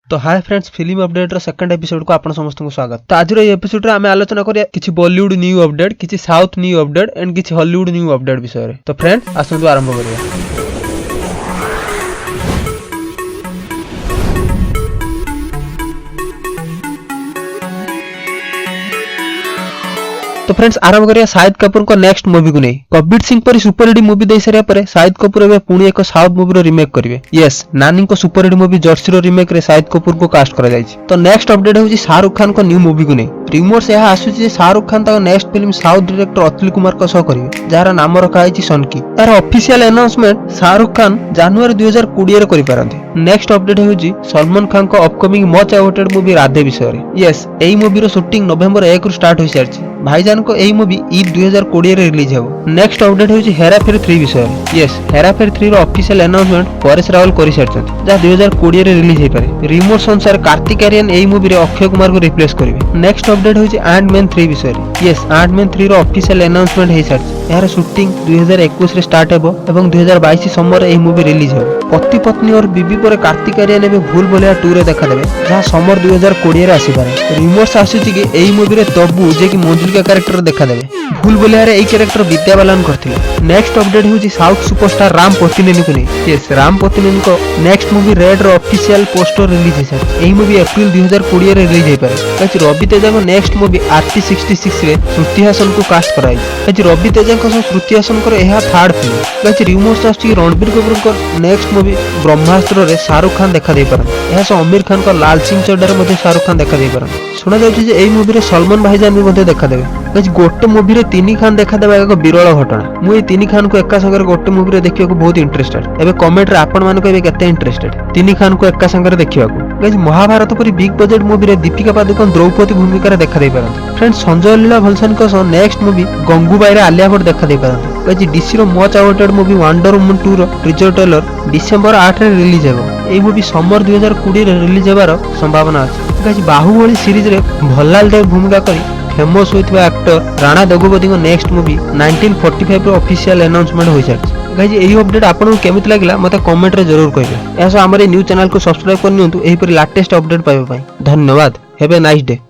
तो hi friends, film update रो second episode को आपण समस्त को स्वागत। तो आज रो एपिसोड रे आमे आलोचना करिया किछि बॉलीवुड न्यू अपडेट, किछि साउथ न्यू अपडेट एंड किछि हॉलीवुड न्यू अपडेट विषय रे। तो फ्रेंड्स आसंतु आरंभ करिया। तो फ्रेंड्स आरंभ करिया शाहिद कपूर को नेक्स्ट मूवी को नहीं। कबीर सिंह पर सुपरहिट मूवी दे सारिया पर शाहिद कपूर एबे पुणी एक साउथ मूवी रो रीमेक करिवे। यस, नानी को सुपरहिट मूवी जर्सी रो रीमेक रे शाहिद कपूर को कास्ट करा जायछि। तो नेक्स्ट अपडेट होछि शाहरुख खान को न्यू मूवी को नहीं। रिमोर्स यह आसुछि जे शाहरुख खान ता next film south director Atul Kumar को सह करिवे, जार नाम रखा है सनकी। तार ऑफिशियल अनाउंसमेंट शाहरुख खान जनवरी 2020 रे करि पारंती। नेक्स्ट अपडेट होछि सलमान खान को upcoming much awaited movie Radhe विषय रे। यस, एई मूवी रो शूटिंग नवंबर 1 रु स्टार्ट होई सारछि। भाईजान को एई मूवी ईद 2020 रे रिलीज हेबो। नेक्स्ट अपडेट होछि हेरा फेरी 3 विषय रे। यस, हेरा फेरी 3 रो ऑफिशियल अनाउंसमेंट परेश रावल करि सारछथि, जा 2020 रे रिलीज हे पारे। रिमोर्स अनुसार कार्तिक आर्यन एई मूवी रे अक्षय कुमार को रिप्लेस करिवे। नेक्स्ट अपडेट होछि एंटमैन 3 विषय रे। यस, एंटमैन 3 रो ऑफिशियल अनाउंसमेंट हे सारछि। यार शूटिंग 2021 रे स्टार्ट हेबो एवं 2022 समर एई मूवी रिलीज हेबो। पति पत्नी और बीबी पर कार्तिक आर्यन एबे भूल भुलैया 2 रे देखा देबे, जा समर 2020 रे आसी पारे। रिमोर्स आछुछि कि एई मूवी रे तब्बू जे कि मंजुलिका कैरेक्टर देखा देबे। भूल भुलैया रे एई कैरेक्टर विद्या बालन करथिले। नेक्स्ट अपडेट होछि साउथ सुपरस्टार राम पोतीनेनी को नहीं। यस, राम पोतीनेनी को नेक्स्ट मूवी रेड रो ऑफिशियल पोस्टर रिलीज हे सारे। एई मूवी अप्रैल 2020 रे रिलीज हे पारे। कछि रवि तेजा को नेक्स्ट मूवी आरटी 66 रे श्रुति हासन को कास्ट कराई। कछि रवि तेजा को श्रुति हासन को एहा थर्ड फिल्म। कछि रिमोर्स आछि रणबीर कपूर को नेक्स्ट मूवी ब्रह्मास्त्र रे शाहरुख खान देखा दे पारन। एहा सो आमिर खान को लाल सिंह चड्डा रे मध्ये शाहरुख खान देखा दे पारन। सुना जाउछि जे एई मूवी रे सलमान भाईजान भी मध्ये देखा देबे। कछि गोटे मूवी रे 3 खान देखा देबा एक विरल घटना। मु ए 3 खान को एका संगे गोटे मूवी रे देखिया को बहुत इंटरेस्टेड। एबे कमेंट रे आपण मान को एबे केते इंटरेस्टेड 3 खान को एका संगे देखिया को। गाइस, महाभारत परी बिग बजट मूवी रे दीपिका पादुकोण द्रौपदी भूमिका रे देखा दे पारन। फ्रेंड्स संजय लीला भलसन को सो नेक्स्ट मूवी गंगूबाई रे आलिया भट्ट देखा दे पारन। गाइस, डीसी रो much awaited movie Wonder Woman 2 रो टीजर ट्रेलर डिसेंबर 8 रे रिलीज हेबो। एई मूवी समर 2020 रे रिलीज हेबार संभावना अछि। गाइस, बाहुबली सीरीज रे भल्लाल देव भूमिका करी फेमस होइतबा एक्टर राणा दगुपति को नेक्स्ट मूवी 1945 रो ऑफिशियल अनाउंसमेंट होई सारछि। गाइस, एही अपडेट आपन को केमिति लागला मते कमेंट रे जरूर कहिबे। एसो हमर न्यू चैनल को सब्सक्राइब करनियंतु एही पर लेटेस्ट अपडेट पाइबा पई। धन्यवाद। Have a nice day.